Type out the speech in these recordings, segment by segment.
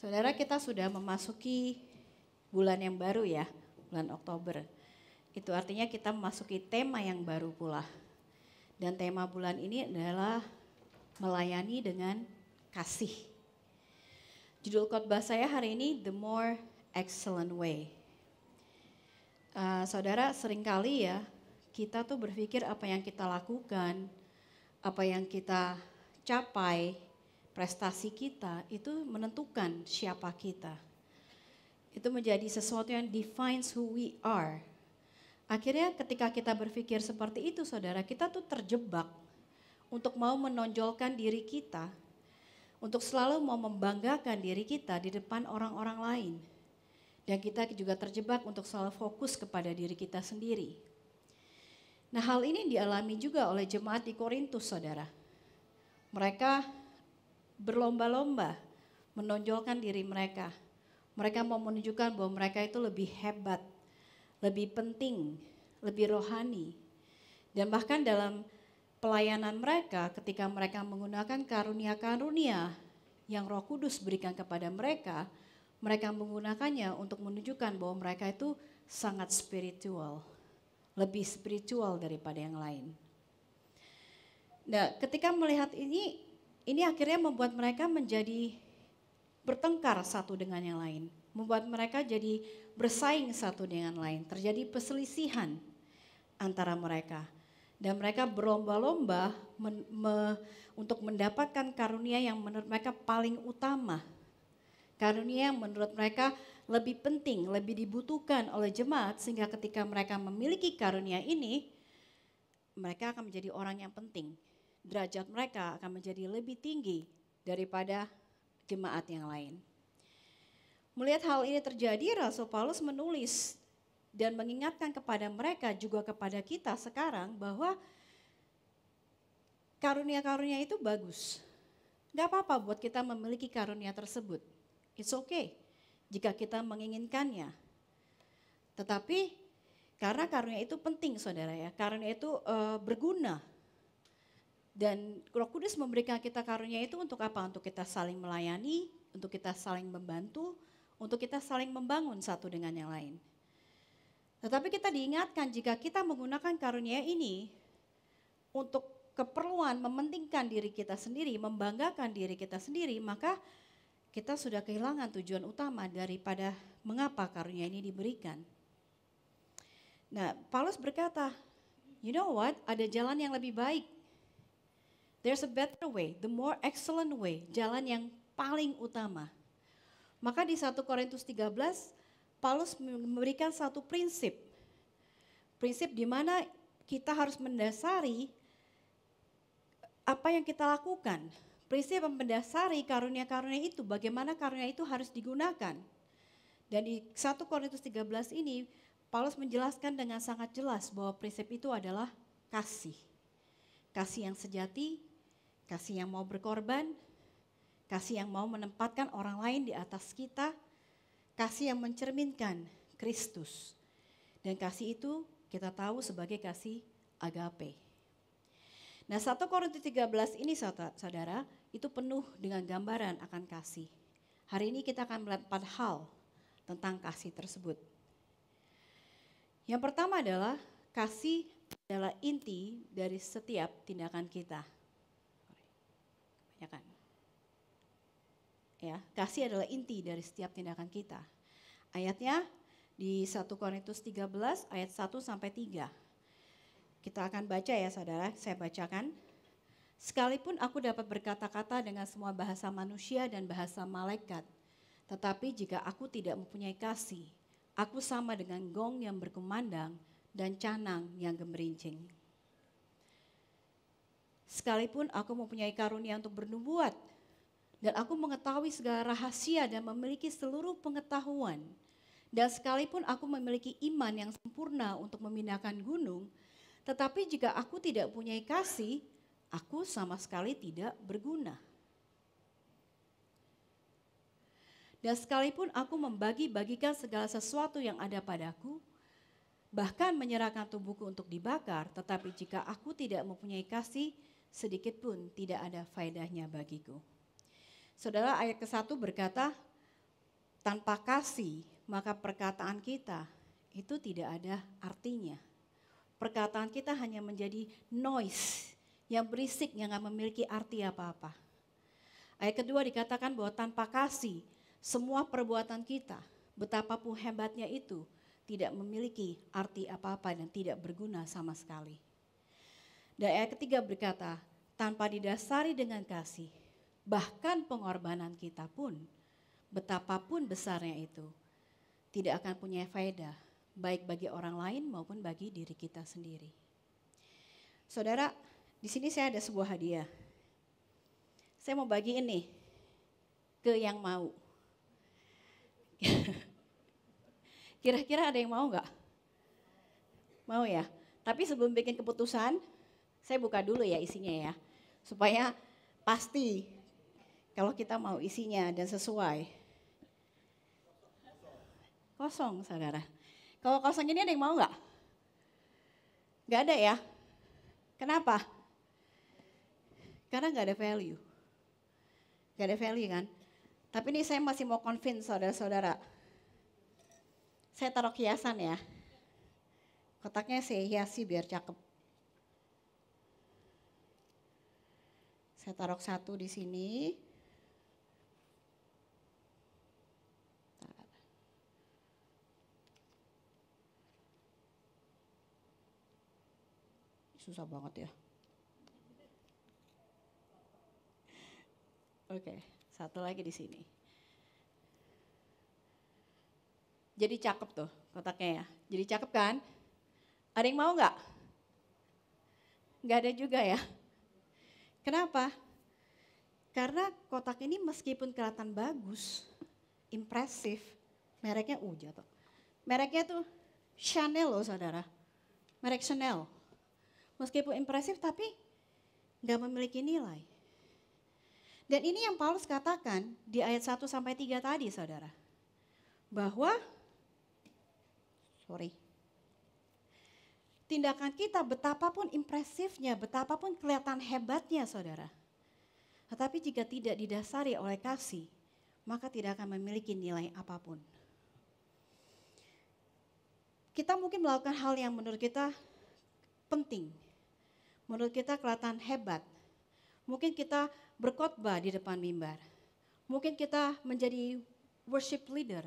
Saudara, kita sudah memasuki bulan yang baru ya, bulan Oktober. Itu artinya kita memasuki tema yang baru pula. Dan tema bulan ini adalah melayani dengan kasih. Judul khotbah saya hari ini, The More Excellent Way. Saudara, seringkali ya kita tuh berpikir apa yang kita lakukan, apa yang kita capai, prestasi kita itu menentukan siapa kita. Itu menjadi sesuatu yang defines who we are. Akhirnya ketika kita berpikir seperti itu saudara, kita tuh terjebak untuk mau menonjolkan diri kita, untuk selalu mau membanggakan diri kita di depan orang-orang lain. Dan kita juga terjebak untuk selalu fokus kepada diri kita sendiri. Nah, hal ini dialami juga oleh jemaat di Korintus saudara. Mereka berlomba-lomba menonjolkan diri mereka. Mereka mau menunjukkan bahwa mereka itu lebih hebat, lebih penting, lebih rohani. Dan bahkan dalam pelayanan mereka ketika mereka menggunakan karunia-karunia yang Roh Kudus berikan kepada mereka, mereka menggunakannya untuk menunjukkan bahwa mereka itu sangat spiritual, lebih spiritual daripada yang lain. Nah, ketika melihat ini akhirnya membuat mereka menjadi bertengkar satu dengan yang lain, membuat mereka jadi bersaing satu dengan lain, terjadi perselisihan antara mereka. Dan mereka berlomba-lomba untuk mendapatkan karunia yang menurut mereka paling utama. Karunia yang menurut mereka lebih penting, lebih dibutuhkan oleh jemaat, sehingga ketika mereka memiliki karunia ini, mereka akan menjadi orang yang penting. Derajat mereka akan menjadi lebih tinggi daripada jemaat yang lain. Melihat hal ini terjadi, Rasul Paulus menulis dan mengingatkan kepada mereka, juga kepada kita sekarang, bahwa karunia-karunia itu bagus. Gak apa-apa buat kita memiliki karunia tersebut. It's okay jika kita menginginkannya. Tetapi karena karunia itu penting saudara ya, karunia itu berguna. Dan Roh Kudus memberikan kita karunia itu untuk apa? Untuk kita saling melayani, untuk kita saling membantu, untuk kita saling membangun satu dengan yang lain. Tetapi kita diingatkan jika kita menggunakan karunia ini untuk keperluan mementingkan diri kita sendiri, membanggakan diri kita sendiri, maka kita sudah kehilangan tujuan utama daripada mengapa karunia ini diberikan. Nah, Paulus berkata, you know what? Ada jalan yang lebih baik. There's a better way, the more excellent way, jalan yang paling utama. Maka di 1 Korintus 13, Paulus memberikan satu prinsip. Prinsip di mana kita harus mendasari apa yang kita lakukan. Prinsip yang mendasari karunia-karunia itu, bagaimana karunia itu harus digunakan. Dan di 1 Korintus 13 ini, Paulus menjelaskan dengan sangat jelas bahwa prinsip itu adalah kasih. Kasih yang sejati, kasih yang mau berkorban, kasih yang mau menempatkan orang lain di atas kita, kasih yang mencerminkan Kristus. Dan kasih itu kita tahu sebagai kasih agape. Nah 1 Korintus 13 ini saudara, itu penuh dengan gambaran akan kasih. Hari ini kita akan melihat 4 hal tentang kasih tersebut. Yang pertama adalah kasih adalah inti dari setiap tindakan kita. Ya, kasih adalah inti dari setiap tindakan kita. Ayatnya di 1 Korintus 13 ayat 1 sampai 3. Kita akan baca ya saudara, saya bacakan. Sekalipun aku dapat berkata-kata dengan semua bahasa manusia dan bahasa malaikat, tetapi jika aku tidak mempunyai kasih, aku sama dengan gong yang berkumandang dan canang yang gemerincing. Sekalipun aku mempunyai karunia untuk bernubuat, dan aku mengetahui segala rahasia dan memiliki seluruh pengetahuan, dan sekalipun aku memiliki iman yang sempurna untuk memindahkan gunung, tetapi jika aku tidak punya kasih, aku sama sekali tidak berguna. Dan sekalipun aku membagi-bagikan segala sesuatu yang ada padaku, bahkan menyerahkan tubuhku untuk dibakar, tetapi jika aku tidak mempunyai kasih, sedikit pun tidak ada faedahnya bagiku. Saudara, ayat ke-1 berkata, tanpa kasih, maka perkataan kita itu tidak ada artinya. Perkataan kita hanya menjadi noise yang berisik, yang gak memiliki arti apa-apa. Ayat kedua dikatakan bahwa tanpa kasih, semua perbuatan kita, betapapun hebatnya itu, tidak memiliki arti apa-apa dan tidak berguna sama sekali. Dan ayat ketiga berkata, tanpa didasari dengan kasih, bahkan pengorbanan kita pun, betapapun besarnya itu, tidak akan punya faedah, baik bagi orang lain maupun bagi diri kita sendiri. Saudara, di sini saya ada sebuah hadiah. Saya mau bagi ini ke yang mau. Kira-kira ada yang mau nggak? Mau ya? Tapi sebelum bikin keputusan, saya buka dulu ya isinya ya. Supaya pasti kalau kita mau isinya dan sesuai. Kosong, saudara. Kalau kosong ini ada yang mau nggak? Nggak ada ya? Kenapa? Karena nggak ada value. Nggak ada value kan? Tapi ini saya masih mau convince saudara-saudara. Saya taruh hiasan ya. Kotaknya saya hiasi biar cakep. Saya taruh satu di sini. Susah banget ya. Oke, satu lagi di sini. Jadi cakep tuh kotaknya ya. Jadi cakep kan? Ada yang mau nggak? Nggak ada juga ya. Kenapa? Karena kotak ini meskipun kelihatan bagus, impresif, mereknya jatuh. Mereknya tuh Chanel loh saudara. Merek Chanel. Meskipun impresif tapi nggak memiliki nilai. Dan ini yang Paulus katakan di ayat 1-3 tadi saudara. Bahwa tindakan kita betapapun impresifnya, betapapun kelihatan hebatnya saudara. Tetapi jika tidak didasari oleh kasih, maka tidak akan memiliki nilai apapun. Kita mungkin melakukan hal yang menurut kita penting. Menurut kita kelihatan hebat. Mungkin kita berkhotbah di depan mimbar. Mungkin kita menjadi worship leader.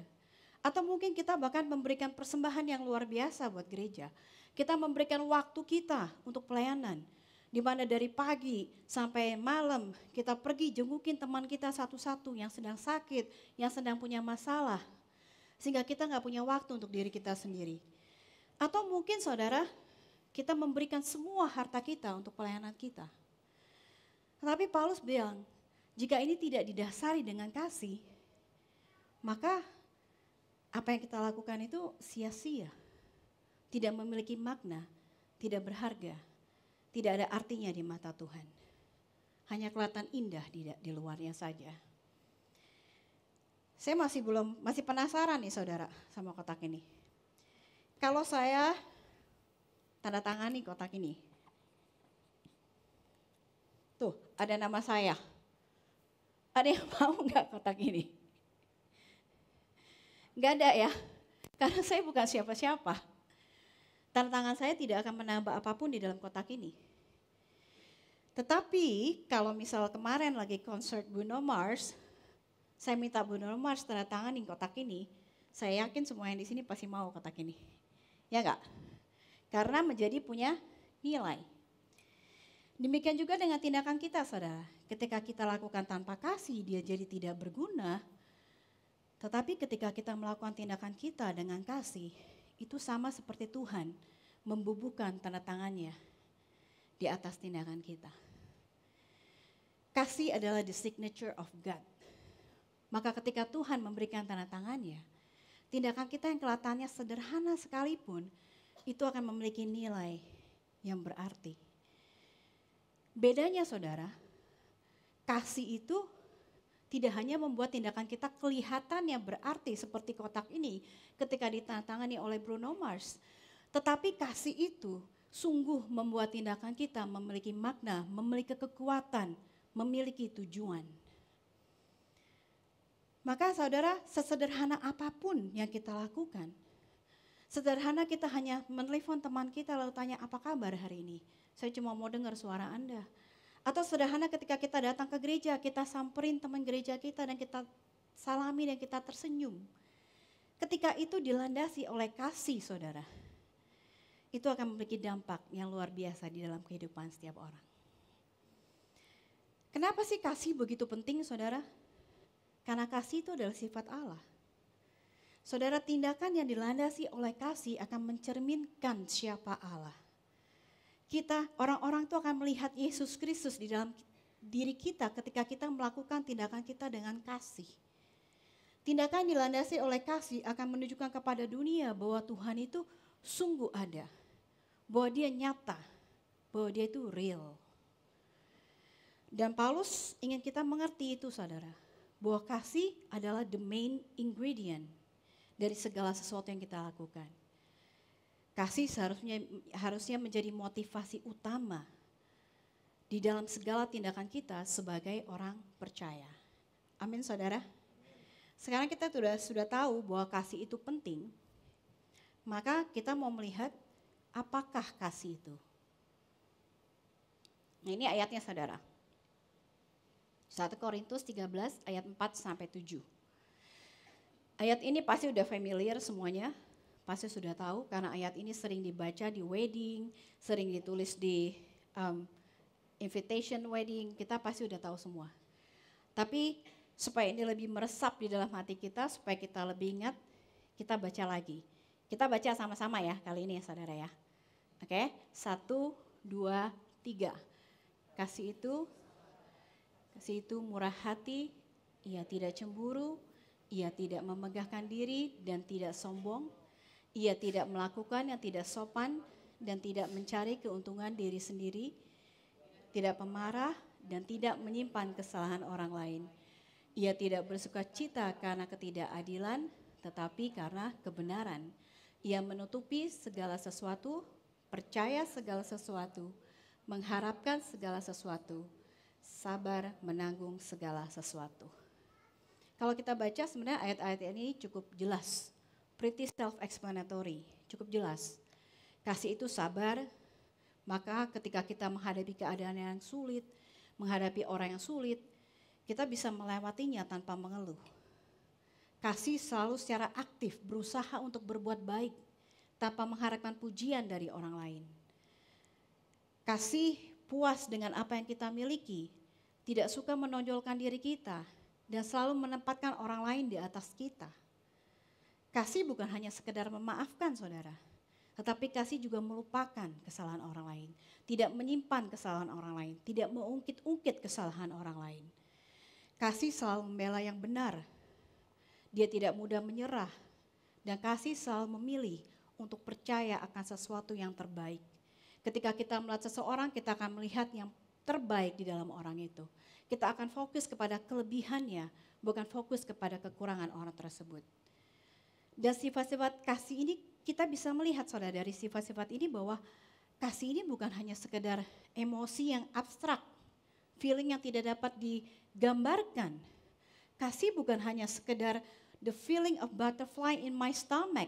Atau mungkin kita bahkan memberikan persembahan yang luar biasa buat gereja. Kita memberikan waktu kita untuk pelayanan. Di mana dari pagi sampai malam kita pergi jengukin teman kita satu-satu yang sedang sakit, yang sedang punya masalah. Sehingga kita gak punya waktu untuk diri kita sendiri. Atau mungkin saudara, kita memberikan semua harta kita untuk pelayanan kita. Tetapi Paulus bilang, jika ini tidak didasari dengan kasih, maka apa yang kita lakukan itu sia-sia, tidak memiliki makna, tidak berharga, tidak ada artinya di mata Tuhan. Hanya kelihatan indah di luarnya saja. Saya masih penasaran nih saudara sama kotak ini. Kalau saya tanda tangani kotak ini, tuh ada nama saya. Ada yang mau nggak kotak ini? Nggak ada ya, karena saya bukan siapa-siapa. Tanda tangan saya tidak akan menambah apapun di dalam kotak ini. Tetapi kalau misal kemarin lagi konser Bruno Mars, saya minta Bruno Mars tanda tanganin kotak ini, saya yakin semua yang di sini pasti mau kotak ini. Ya enggak? Karena menjadi punya nilai. Demikian juga dengan tindakan kita saudara. Ketika kita lakukan tanpa kasih, dia jadi tidak berguna. Tetapi ketika kita melakukan tindakan kita dengan kasih, itu sama seperti Tuhan membubuhkan tanda tangannya di atas tindakan kita. Kasih adalah the signature of God. Maka ketika Tuhan memberikan tanda tangannya, tindakan kita yang kelihatannya sederhana sekalipun, itu akan memiliki nilai yang berarti. Bedanya saudara, kasih itu tidak hanya membuat tindakan kita kelihatannya berarti seperti kotak ini ketika ditandatangani oleh Bruno Mars. Tetapi kasih itu sungguh membuat tindakan kita memiliki makna, memiliki kekuatan, memiliki tujuan. Maka saudara, sesederhana apapun yang kita lakukan, sederhana kita hanya menelepon teman kita lalu tanya apa kabar hari ini. Saya cuma mau dengar suara Anda. Atau sederhana ketika kita datang ke gereja, kita samperin teman gereja kita dan kita salami dan kita tersenyum. Ketika itu dilandasi oleh kasih saudara, itu akan memiliki dampak yang luar biasa di dalam kehidupan setiap orang. Kenapa sih kasih begitu penting saudara? Karena kasih itu adalah sifat Allah. Saudara, tindakan yang dilandasi oleh kasih akan mencerminkan siapa Allah. Kita, orang-orang itu akan melihat Yesus Kristus di dalam diri kita ketika kita melakukan tindakan kita dengan kasih. Tindakan yang dilandasi oleh kasih akan menunjukkan kepada dunia bahwa Tuhan itu sungguh ada. Bahwa dia nyata, bahwa dia itu real. Dan Paulus ingin kita mengerti itu saudara. Bahwa kasih adalah the main ingredient dari segala sesuatu yang kita lakukan. Kasih harusnya menjadi motivasi utama di dalam segala tindakan kita sebagai orang percaya. Amin saudara. Sekarang kita sudah tahu bahwa kasih itu penting. Maka kita mau melihat apakah kasih itu. Nah ini ayatnya saudara. 1 Korintus 13 ayat 4 sampai 7. Ayat ini pasti udah familiar semuanya. Pasti sudah tahu karena ayat ini sering dibaca di wedding, sering ditulis di invitation wedding, kita pasti udah tahu semua. Tapi supaya ini lebih meresap di dalam hati kita, supaya kita lebih ingat, kita baca lagi. Kita baca sama-sama ya kali ini ya saudara ya. Oke, 1, 2, 3. Kasih itu murah hati, ia tidak cemburu, ia tidak memegahkan diri dan tidak sombong. Ia tidak melakukan yang tidak sopan dan tidak mencari keuntungan diri sendiri, tidak pemarah dan tidak menyimpan kesalahan orang lain. Ia tidak bersuka cita karena ketidakadilan, tetapi karena kebenaran. Ia menutupi segala sesuatu, percaya segala sesuatu, mengharapkan segala sesuatu, sabar menanggung segala sesuatu. Kalau kita baca sebenarnya ayat-ayat ini cukup jelas. Pretty self-explanatory, cukup jelas. Kasih itu sabar, maka ketika kita menghadapi keadaan yang sulit, menghadapi orang yang sulit, kita bisa melewatinya tanpa mengeluh. Kasih selalu secara aktif berusaha untuk berbuat baik, tanpa mengharapkan pujian dari orang lain. Kasih puas dengan apa yang kita miliki, tidak suka menonjolkan diri kita, dan selalu menempatkan orang lain di atas kita. Kasih bukan hanya sekedar memaafkan saudara, tetapi kasih juga melupakan kesalahan orang lain. Tidak menyimpan kesalahan orang lain, tidak mengungkit-ungkit kesalahan orang lain. Kasih selalu membela yang benar, dia tidak mudah menyerah, dan kasih selalu memilih untuk percaya akan sesuatu yang terbaik. Ketika kita melihat seseorang, kita akan melihat yang terbaik di dalam orang itu. Kita akan fokus kepada kelebihannya, bukan fokus kepada kekurangan orang tersebut. Dan sifat-sifat kasih ini kita bisa melihat saudara dari sifat-sifat ini bahwa kasih ini bukan hanya sekedar emosi yang abstrak, feeling yang tidak dapat digambarkan. Kasih bukan hanya sekedar the feeling of butterfly in my stomach,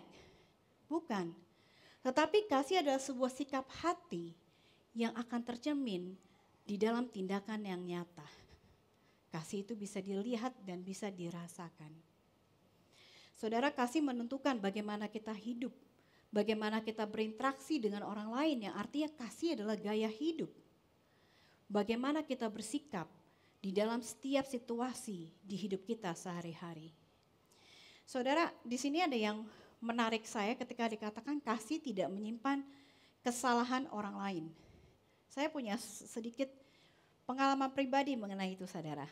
bukan. Tetapi kasih adalah sebuah sikap hati yang akan tercermin di dalam tindakan yang nyata. Kasih itu bisa dilihat dan bisa dirasakan. Saudara, kasih menentukan bagaimana kita hidup, bagaimana kita berinteraksi dengan orang lain, yang artinya kasih adalah gaya hidup. Bagaimana kita bersikap di dalam setiap situasi di hidup kita sehari-hari. Saudara, di sini ada yang menarik saya ketika dikatakan kasih tidak menyimpan kesalahan orang lain. Saya punya sedikit pengalaman pribadi mengenai itu saudara.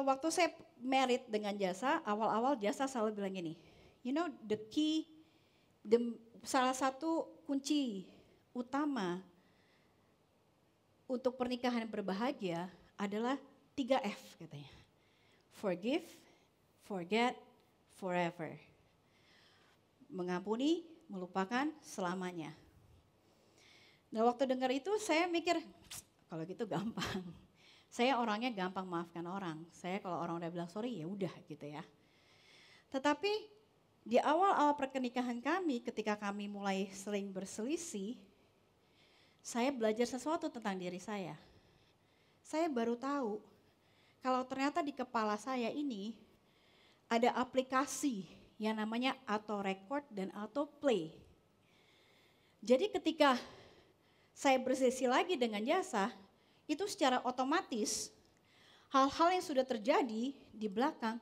Waktu saya married dengan Jasa, awal-awal Jasa selalu bilang gini, you know the key, salah satu kunci utama untuk pernikahan yang berbahagia adalah 3F katanya. Forgive, forget, forever. Mengampuni, melupakan selamanya. Nah waktu dengar itu saya mikir, kalau gitu gampang. Saya orangnya gampang maafkan orang. Saya kalau orang udah bilang sorry ya udah gitu ya. Tetapi di awal-awal pernikahan kami ketika kami mulai sering berselisih, saya belajar sesuatu tentang diri saya. Saya baru tahu kalau ternyata di kepala saya ini ada aplikasi yang namanya auto record dan auto play. Jadi ketika saya bersesi lagi dengan Yasa, itu secara otomatis hal-hal yang sudah terjadi di belakang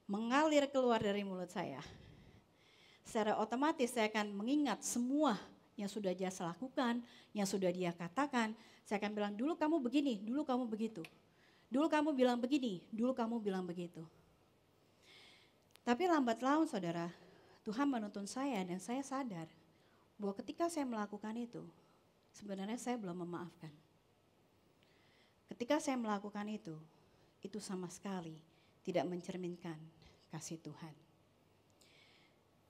mengalir keluar dari mulut saya. Secara otomatis saya akan mengingat semua yang sudah Yasa lakukan, yang sudah dia katakan. Saya akan bilang, dulu kamu begini, dulu kamu begitu. Dulu kamu bilang begini, dulu kamu bilang begitu. Tapi lambat laun saudara, Tuhan menuntun saya dan saya sadar bahwa ketika saya melakukan itu, sebenarnya saya belum memaafkan. Ketika saya melakukan itu sama sekali tidak mencerminkan kasih Tuhan.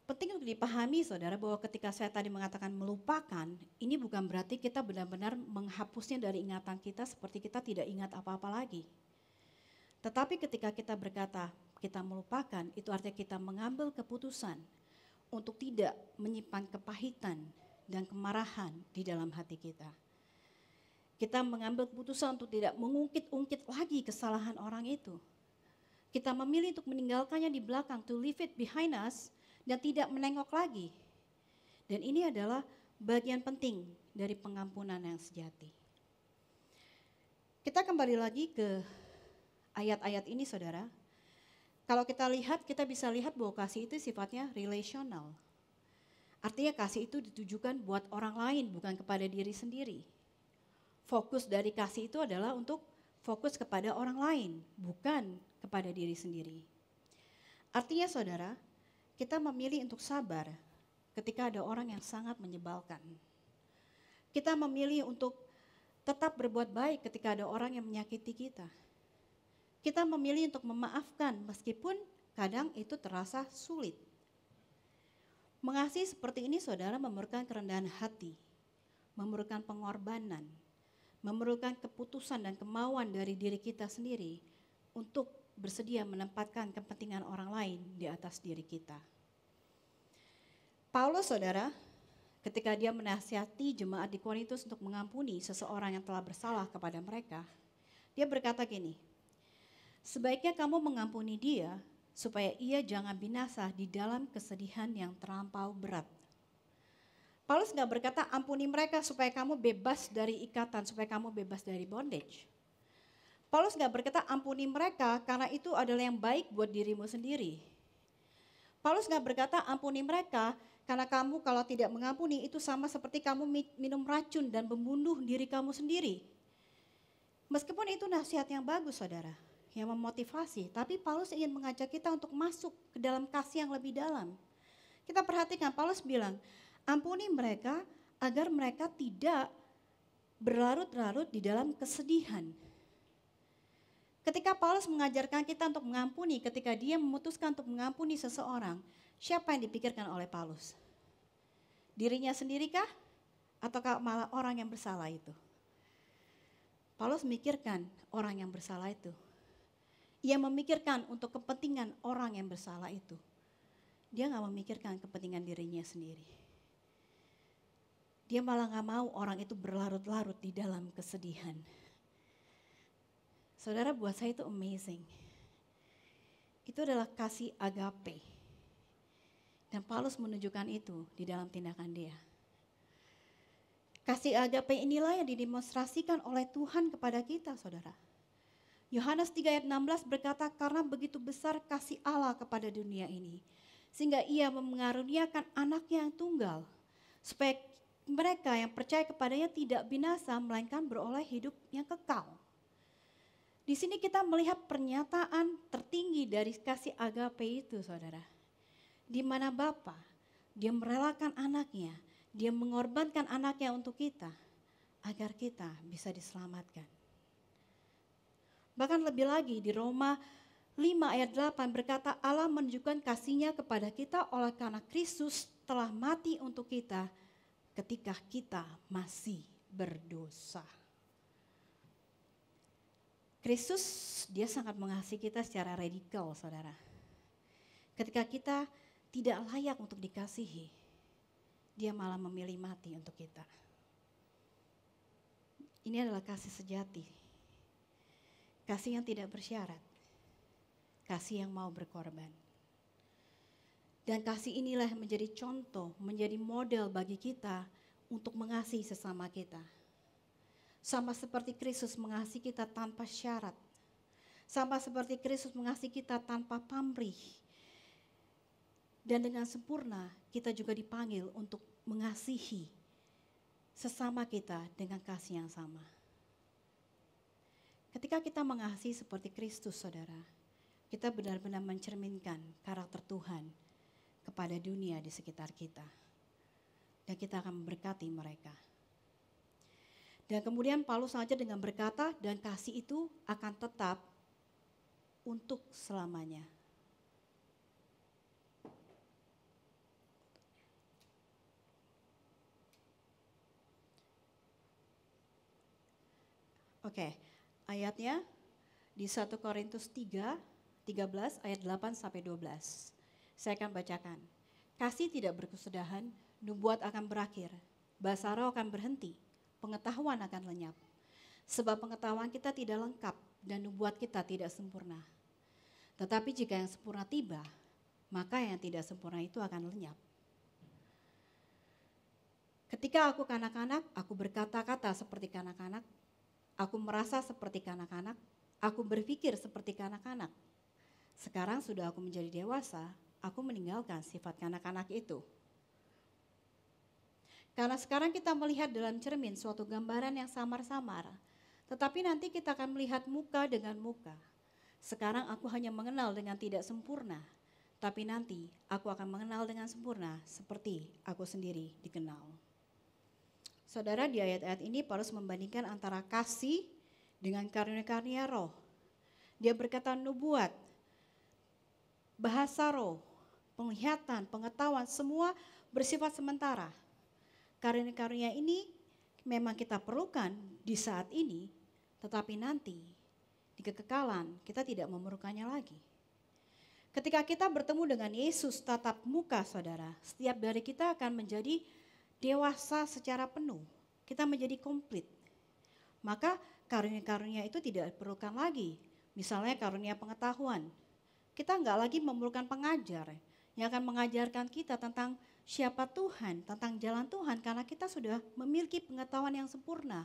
Penting untuk dipahami saudara bahwa ketika saya tadi mengatakan melupakan, ini bukan berarti kita benar-benar menghapusnya dari ingatan kita seperti kita tidak ingat apa-apa lagi. Tetapi ketika kita berkata kita melupakan, itu artinya kita mengambil keputusan untuk tidak menyimpan kepahitan dan kemarahan di dalam hati kita. Kita mengambil keputusan untuk tidak mengungkit-ungkit lagi kesalahan orang itu. Kita memilih untuk meninggalkannya di belakang, to leave it behind us, dan tidak menengok lagi. Dan ini adalah bagian penting dari pengampunan yang sejati. Kita kembali lagi ke ayat-ayat ini saudara. Kalau kita lihat, kita bisa lihat bahwa kasih itu sifatnya relational. Artinya kasih itu ditujukan buat orang lain, bukan kepada diri sendiri. Fokus dari kasih itu adalah untuk fokus kepada orang lain, bukan kepada diri sendiri. Artinya saudara, kita memilih untuk sabar ketika ada orang yang sangat menyebalkan. Kita memilih untuk tetap berbuat baik ketika ada orang yang menyakiti kita. Kita memilih untuk memaafkan meskipun kadang itu terasa sulit. Mengasihi seperti ini saudara memerlukan kerendahan hati, memerlukan pengorbanan, memerlukan keputusan dan kemauan dari diri kita sendiri untuk bersedia menempatkan kepentingan orang lain di atas diri kita. Paulus saudara, ketika dia menasihati jemaat di Korintus untuk mengampuni seseorang yang telah bersalah kepada mereka, dia berkata gini, sebaiknya kamu mengampuni dia supaya ia jangan binasa di dalam kesedihan yang terlampau berat. Paulus gak berkata ampuni mereka supaya kamu bebas dari ikatan, supaya kamu bebas dari bondage. Paulus gak berkata ampuni mereka karena itu adalah yang baik buat dirimu sendiri. Paulus gak berkata ampuni mereka karena kamu kalau tidak mengampuni itu sama seperti kamu minum racun dan membunuh diri kamu sendiri. Meskipun itu nasihat yang bagus saudara, yang memotivasi, tapi Paulus ingin mengajak kita untuk masuk ke dalam kasih yang lebih dalam. Kita perhatikan Paulus bilang, ampuni mereka agar mereka tidak berlarut-larut di dalam kesedihan. Ketika Paulus mengajarkan kita untuk mengampuni, ketika dia memutuskan untuk mengampuni seseorang, siapa yang dipikirkan oleh Paulus? Dirinya sendiri-kah? Ataukah malah orang yang bersalah itu? Paulus memikirkan orang yang bersalah itu. Ia memikirkan untuk kepentingan orang yang bersalah itu. Dia gak memikirkan kepentingan dirinya sendiri. Dia malah gak mau orang itu berlarut-larut di dalam kesedihan. Saudara, buat saya itu amazing. Itu adalah kasih agape. Dan Paulus menunjukkan itu di dalam tindakan dia. Kasih agape inilah yang didemonstrasikan oleh Tuhan kepada kita, saudara. Yohanes 3 ayat 16 berkata, karena begitu besar kasih Allah kepada dunia ini, sehingga ia mengaruniakan anaknya yang tunggal, supaya mereka yang percaya kepadanya tidak binasa, melainkan beroleh hidup yang kekal. Di sini kita melihat pernyataan tertinggi dari kasih agape itu, saudara. Di mana Bapa, dia merelakan anaknya, dia mengorbankan anaknya untuk kita, agar kita bisa diselamatkan. Bahkan lebih lagi di Roma 5 ayat 8 berkata, Allah menunjukkan kasih-Nya kepada kita oleh karena Kristus telah mati untuk kita ketika kita masih berdosa. Kristus dia sangat mengasihi kita secara radikal, saudara. Ketika kita tidak layak untuk dikasihi, dia malah memilih mati untuk kita. Ini adalah kasih sejati. Kasih yang tidak bersyarat. Kasih yang mau berkorban. Dan kasih inilah menjadi contoh, menjadi model bagi kita untuk mengasihi sesama kita. Sama seperti Kristus mengasihi kita tanpa syarat. Sama seperti Kristus mengasihi kita tanpa pamrih. Dan dengan sempurna kita juga dipanggil untuk mengasihi sesama kita dengan kasih yang sama. Ketika kita mengasihi seperti Kristus, saudara, kita benar-benar mencerminkan karakter Tuhan kepada dunia di sekitar kita. Dan kita akan memberkati mereka. Dan kemudian Paulus saja dengan berkata, dan kasih itu akan tetap untuk selamanya. Oke, ayatnya di 1 Korintus 3, 13 ayat 8 sampai 12. Saya akan bacakan. Kasih tidak berkesudahan, nubuat akan berakhir, bahasa roh akan berhenti, pengetahuan akan lenyap. Sebab pengetahuan kita tidak lengkap dan nubuat kita tidak sempurna. Tetapi jika yang sempurna tiba, maka yang tidak sempurna itu akan lenyap. Ketika aku kanak-kanak, aku berkata-kata seperti kanak-kanak, aku merasa seperti kanak-kanak, aku berpikir seperti kanak-kanak. Sekarang sudah aku menjadi dewasa, aku meninggalkan sifat kanak-kanak itu. Karena sekarang kita melihat dalam cermin suatu gambaran yang samar-samar. Tetapi nanti kita akan melihat muka dengan muka. Sekarang aku hanya mengenal dengan tidak sempurna. Tapi nanti aku akan mengenal dengan sempurna seperti aku sendiri dikenal. Saudara, di ayat-ayat ini Paulus membandingkan antara kasih dengan karunia-karunia roh. Dia berkata nubuat, bahasa roh, penglihatan, pengetahuan, semua bersifat sementara. Karunia-karunia ini memang kita perlukan di saat ini, tetapi nanti di kekekalan kita tidak memerlukannya lagi. Ketika kita bertemu dengan Yesus tatap muka, saudara, setiap dari kita akan menjadi dewasa secara penuh. Kita menjadi komplit. Maka karunia-karunia itu tidak diperlukan lagi. Misalnya karunia pengetahuan. Kita enggak lagi memerlukan pengajar yang akan mengajarkan kita tentang siapa Tuhan, tentang jalan Tuhan, karena kita sudah memiliki pengetahuan yang sempurna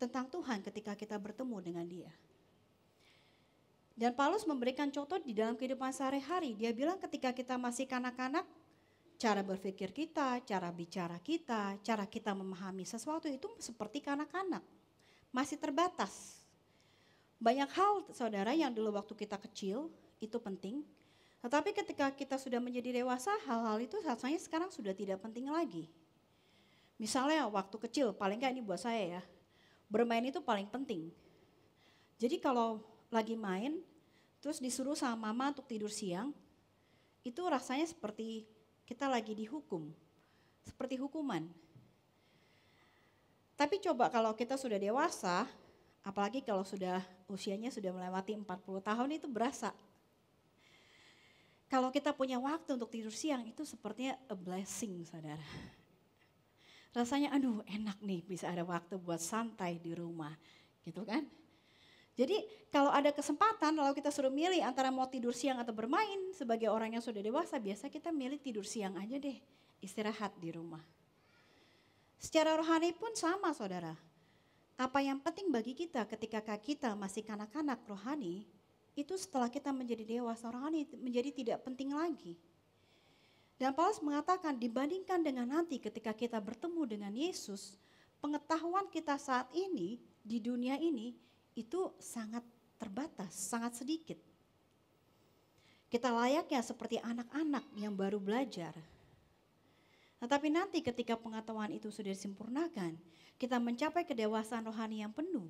tentang Tuhan ketika kita bertemu dengan Dia. Dan Paulus memberikan contoh di dalam kehidupan sehari-hari. Dia bilang ketika kita masih kanak-kanak, cara berpikir kita, cara bicara kita, cara kita memahami sesuatu itu seperti kanak-kanak, masih terbatas. Banyak hal, saudara, yang dulu waktu kita kecil itu penting. Tetapi ketika kita sudah menjadi dewasa, hal-hal itu rasanya sekarang sudah tidak penting lagi. Misalnya waktu kecil, paling enggak ini buat saya ya, bermain itu paling penting. Jadi kalau lagi main, terus disuruh sama mama untuk tidur siang, itu rasanya seperti kita lagi dihukum, seperti hukuman. Tapi coba kalau kita sudah dewasa, apalagi kalau sudah usianya sudah melewati 40 tahun itu berasa. Kalau kita punya waktu untuk tidur siang itu sepertinya a blessing, saudara. Rasanya aduh enak nih bisa ada waktu buat santai di rumah, gitu kan. Jadi kalau ada kesempatan lalu kita suruh milih antara mau tidur siang atau bermain, sebagai orang yang sudah dewasa biasa kita milih tidur siang aja deh, istirahat di rumah. Secara rohani pun sama, saudara. Apa yang penting bagi kita ketika kita masih kanak-kanak rohani, itu setelah kita menjadi dewasa rohani menjadi tidak penting lagi. Dan Paulus mengatakan dibandingkan dengan nanti ketika kita bertemu dengan Yesus, pengetahuan kita saat ini di dunia ini itu sangat terbatas, sangat sedikit. Kita layaknya seperti anak-anak yang baru belajar. Tetapi nanti ketika pengetahuan itu sudah disempurnakan, kita mencapai kedewasaan rohani yang penuh,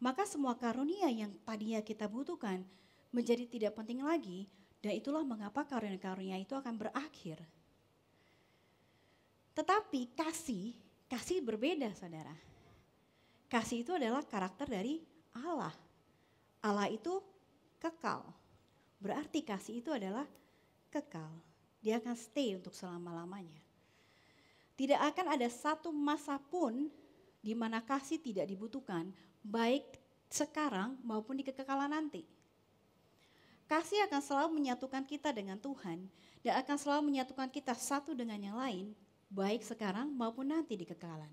maka semua karunia yang tadinya kita butuhkan menjadi tidak penting lagi, dan itulah mengapa karunia-karunia itu akan berakhir. Tetapi kasih berbeda, saudara. Kasih itu adalah karakter dari Allah. Allah itu kekal. Berarti kasih itu adalah kekal. Dia akan stay untuk selama-lamanya. Tidak akan ada satu masa pun di mana kasih tidak dibutuhkan, baik sekarang maupun di kekekalan nanti. Kasih akan selalu menyatukan kita dengan Tuhan dan akan selalu menyatukan kita satu dengan yang lain, baik sekarang maupun nanti di kekekalan.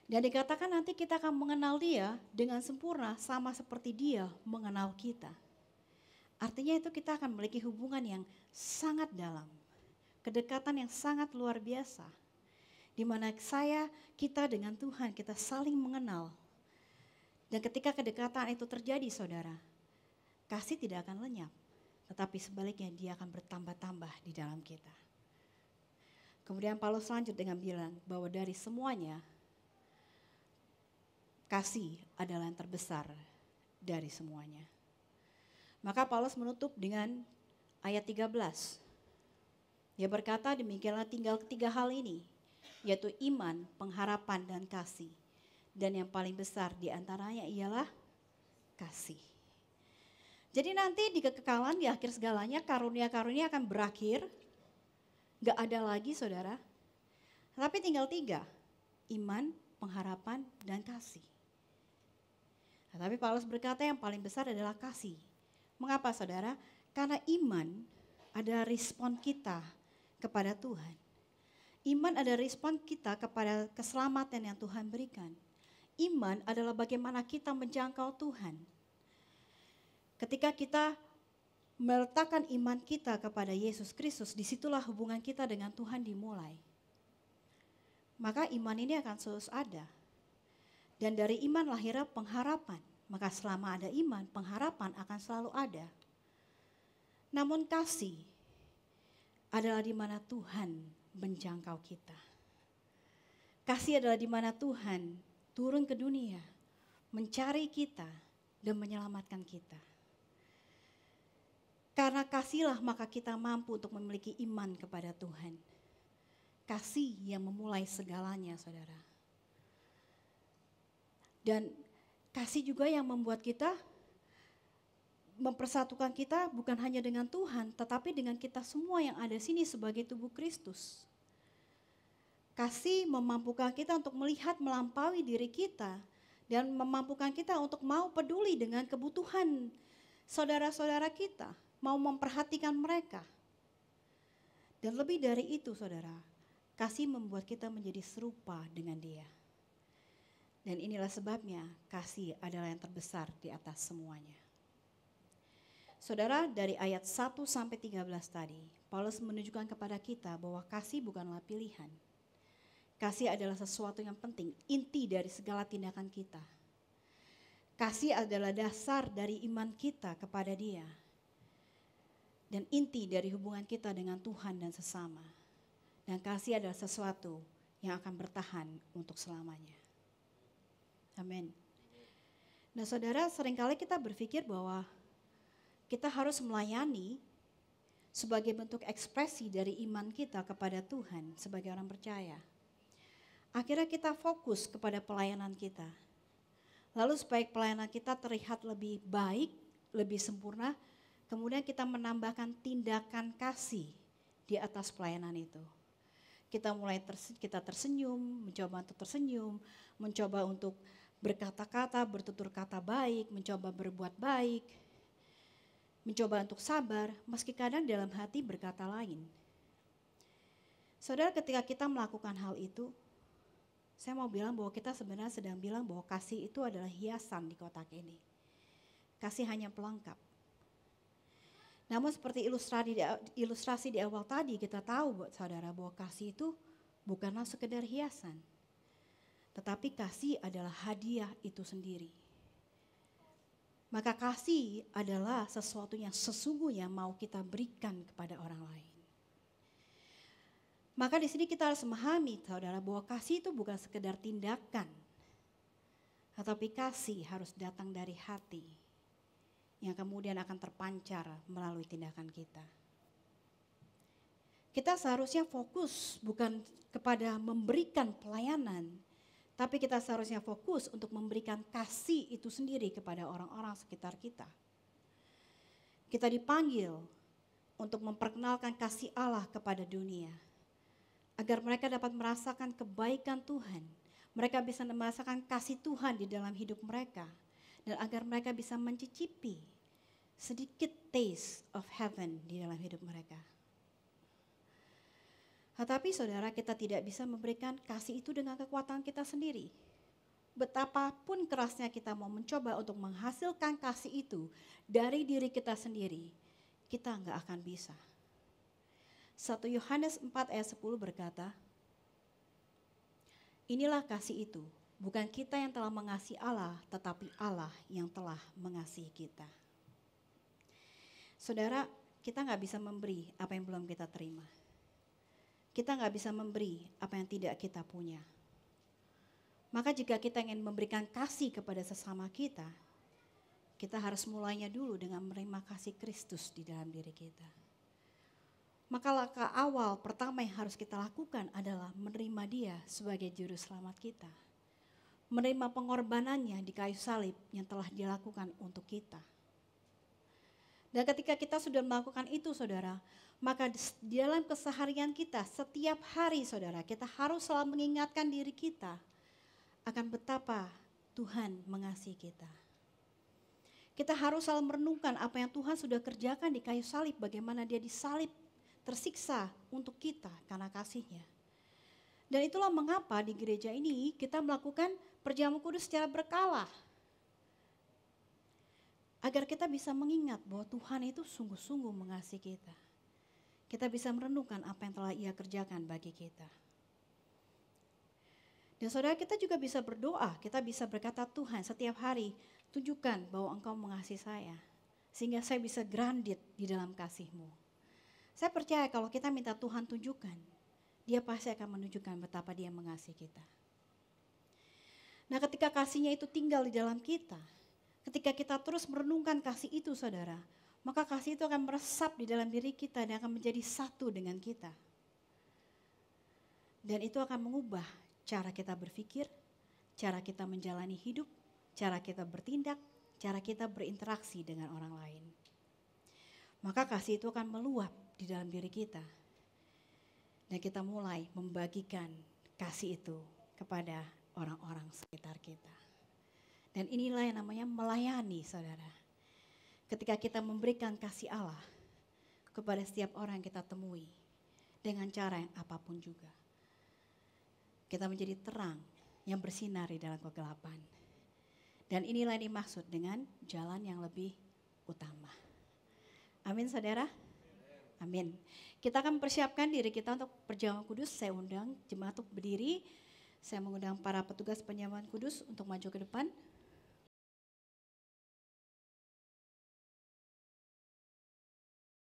Dan dikatakan nanti kita akan mengenal Dia dengan sempurna sama seperti Dia mengenal kita. Artinya itu kita akan memiliki hubungan yang sangat dalam. Kedekatan yang sangat luar biasa. Di mana kita dengan Tuhan, kita saling mengenal. Dan ketika kedekatan itu terjadi saudara, kasih tidak akan lenyap. Tetapi sebaliknya dia akan bertambah-tambah di dalam kita. Kemudian Paulus lanjut dengan bilang bahwa dari semuanya, kasih adalah yang terbesar dari semuanya. Maka Paulus menutup dengan ayat 13. Dia berkata demikianlah tinggal ketiga hal ini, yaitu iman, pengharapan, dan kasih. Dan yang paling besar di antaranya ialah kasih. Jadi nanti di kekekalan, di akhir segalanya, karunia-karunia akan berakhir. Gak ada lagi saudara. Tapi tinggal tiga, iman, pengharapan, dan kasih. Tapi Paulus berkata yang paling besar adalah kasih. Mengapa saudara? Karena iman adalah respon kita kepada Tuhan. Iman adalah respon kita kepada keselamatan yang Tuhan berikan. Iman adalah bagaimana kita menjangkau Tuhan. Ketika kita meletakkan iman kita kepada Yesus Kristus, disitulah hubungan kita dengan Tuhan dimulai. Maka iman ini akan terus ada. Dan dari iman lahirnya pengharapan. Maka selama ada iman, pengharapan akan selalu ada. Namun kasih adalah di mana Tuhan menjangkau kita. Kasih adalah di mana Tuhan turun ke dunia, mencari kita dan menyelamatkan kita. Karena kasihlah maka kita mampu untuk memiliki iman kepada Tuhan. Kasih yang memulai segalanya saudara. Dan kasih juga yang membuat kita mempersatukan kita bukan hanya dengan Tuhan, tetapi dengan kita semua yang ada sini sebagai tubuh Kristus. Kasih memampukan kita untuk melihat melampaui diri kita dan memampukan kita untuk mau peduli dengan kebutuhan saudara-saudara kita, mau memperhatikan mereka. Dan lebih dari itu saudara, kasih membuat kita menjadi serupa dengan Dia. Dan inilah sebabnya kasih adalah yang terbesar di atas semuanya. Saudara, dari ayat 1 sampai 13 tadi, Paulus menunjukkan kepada kita bahwa kasih bukanlah pilihan. Kasih adalah sesuatu yang penting, inti dari segala tindakan kita. Kasih adalah dasar dari iman kita kepada Dia. Dan inti dari hubungan kita dengan Tuhan dan sesama. Dan kasih adalah sesuatu yang akan bertahan untuk selamanya. Amin. Nah saudara, seringkali kita berpikir bahwa kita harus melayani sebagai bentuk ekspresi dari iman kita kepada Tuhan sebagai orang percaya. Akhirnya kita fokus kepada pelayanan kita. Lalu supaya pelayanan kita terlihat lebih baik, lebih sempurna, kemudian kita menambahkan tindakan kasih di atas pelayanan itu. Kita mulai kita tersenyum, mencoba untuk tersenyum, mencoba untuk berkata-kata, bertutur kata baik, mencoba berbuat baik, mencoba untuk sabar, meski kadang dalam hati berkata lain. Saudara, ketika kita melakukan hal itu, saya mau bilang bahwa kita sebenarnya sedang bilang bahwa kasih itu adalah hiasan di kotak ini. Kasih hanya pelengkap. Namun seperti ilustrasi di awal tadi, kita tahu buat saudara bahwa kasih itu bukanlah sekedar hiasan. Tetapi kasih adalah hadiah itu sendiri. Maka kasih adalah sesuatu yang sesungguhnya mau kita berikan kepada orang lain. Maka di sini kita harus memahami saudara bahwa kasih itu bukan sekedar tindakan. Tetapi kasih harus datang dari hati. Yang kemudian akan terpancar melalui tindakan kita. Kita seharusnya fokus bukan kepada memberikan pelayanan, Tapi kita seharusnya fokus untuk memberikan kasih itu sendiri kepada orang-orang sekitar kita. Kita dipanggil untuk memperkenalkan kasih Allah kepada dunia. Agar mereka dapat merasakan kebaikan Tuhan. Mereka bisa merasakan kasih Tuhan di dalam hidup mereka. Dan agar mereka bisa mencicipi sedikit taste of heaven di dalam hidup mereka. Tetapi saudara, kita tidak bisa memberikan kasih itu dengan kekuatan kita sendiri. Betapapun kerasnya kita mau mencoba untuk menghasilkan kasih itu dari diri kita sendiri, kita nggak akan bisa. 1 Yohanes 4 ayat 10 berkata, inilah kasih itu, bukan kita yang telah mengasihi Allah, tetapi Allah yang telah mengasihi kita. Saudara, kita nggak bisa memberi apa yang belum kita terima. Kita nggak bisa memberi apa yang tidak kita punya. Maka jika kita ingin memberikan kasih kepada sesama kita, kita harus mulainya dulu dengan menerima kasih Kristus di dalam diri kita. Maka langkah awal pertama yang harus kita lakukan adalah menerima Dia sebagai juru selamat kita. Menerima pengorbanannya di kayu salib yang telah dilakukan untuk kita. Dan ketika kita sudah melakukan itu saudara, maka di dalam keseharian kita setiap hari saudara, kita harus selalu mengingatkan diri kita akan betapa Tuhan mengasihi kita. Kita harus selalu merenungkan apa yang Tuhan sudah kerjakan di kayu salib, bagaimana Dia disalib, tersiksa untuk kita karena kasih-Nya. Dan itulah mengapa di gereja ini kita melakukan perjamuan kudus secara berkala. Agar kita bisa mengingat bahwa Tuhan itu sungguh-sungguh mengasihi kita. Kita bisa merenungkan apa yang telah Ia kerjakan bagi kita. Dan saudara, kita juga bisa berdoa, kita bisa berkata, Tuhan setiap hari tunjukkan bahwa Engkau mengasihi saya. Sehingga saya bisa grounded di dalam kasih-Mu. Saya percaya kalau kita minta Tuhan tunjukkan, Dia pasti akan menunjukkan betapa Dia mengasihi kita. Nah ketika kasih-Nya itu tinggal di dalam kita, ketika kita terus merenungkan kasih itu saudara, maka kasih itu akan meresap di dalam diri kita dan akan menjadi satu dengan kita. Dan itu akan mengubah cara kita berpikir, cara kita menjalani hidup, cara kita bertindak, cara kita berinteraksi dengan orang lain. Maka kasih itu akan meluap di dalam diri kita. Dan kita mulai membagikan kasih itu kepada orang-orang sekitar kita. Dan inilah yang namanya melayani saudara. Ketika kita memberikan kasih Allah kepada setiap orang yang kita temui dengan cara yang apapun juga. Kita menjadi terang yang bersinar di dalam kegelapan. Dan inilah yang dimaksud dengan jalan yang lebih utama. Amin saudara? Amin. Kita akan mempersiapkan diri kita untuk perjamuan kudus. Saya undang jemaat untuk berdiri. Saya mengundang para petugas perjamuan kudus untuk maju ke depan.